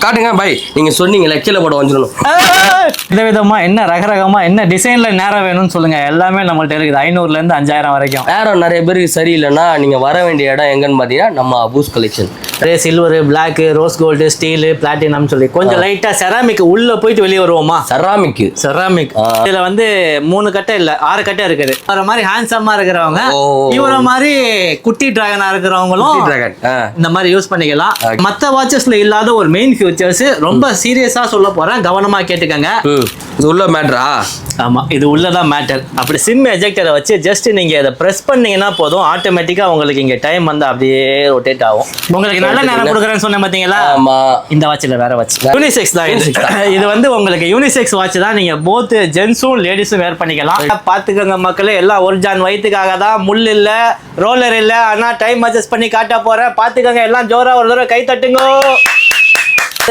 காட்டுங்க பை. நீங்க சொன்னீங்கல்ல கீழே போட வந்துடணும். இந்த விதமா என்ன ரகரகமா என்ன டிசைன்ல நேரம் வேணும்னு சொல்லுங்க. எல்லாமே நம்மள்ட்ட இருக்குது. 500ல இருந்து 5000 வரைக்கும். நேரம் நிறைய பேருக்கு சரியில்லைன்னா நீங்க வர வேண்டிய இடம் எங்கன்னு பாத்தீங்கன்னா நம்ம அபூஸ் collection. Silver, black, rose gold, steel, platinum சொல்லி கொஞ்சம் லைட்டா செராமிக் உள்ள போயிட்டு வெளியே வருவோமா? செராமிக் இதுல வந்து 3 கட்டை இல்ல 6 கட்டை இருக்குது. வர மாதிரி ஹேண்ட்ஸமா இருக்கிறவங்க, இவர மாதிரி குட்டி டிராகனா இருக்கிறவங்களும் இந்த மாதிரி யூஸ் பண்ணிக்கலாம். மத்த வாட்சஸ்ல இல்லாத ஒரு மெயின் ஃபியூச்சர்ஸ் ரொம்ப சீரியஸா சொல்ல போறேன், கவனமா கேட்டுக்கங்க. இது உள்ள மேட்டரா? ஆமா, இது உள்ளதான் மேட்டர். அப்படி சிம் எஜெக்டரை வச்சு ஜஸ்ட் நீங்க அதை பிரஸ் பண்ணீங்கன்னா போதும், ஆட்டோமேட்டிக்கா உங்களுக்கு இங்க டைம் வந்து அப்படியே ரொட்டேட் ஆகும். உங்களுக்கு நல்ல நேரம் கொடுக்குறேன்னு சொன்னேன் பாத்தீங்களா? இந்த வாட்ச்ல வேற வாட்ச் யூனிசெக்ஸ் தான். இது வந்து உங்களுக்கு யூனிசெக்ஸ் வாட்ச் தான். நீங்க போத் ஜென்ஸும் லேடிஸும் வேர் பண்ணிக்கலாம். பாத்துக்கோங்க மக்களே, எல்லாம் ஒரு ஜான் வயிற்றுக்காக தான். முள் இல்ல, ரோலர் இல்ல, ஆனா டைம் அட்ஜஸ்ட் பண்ணி காட்ட போறேன். பாத்துக்கோங்க, எல்லாம் ஜோரா ஒரு தடவை கை தட்டுங்க.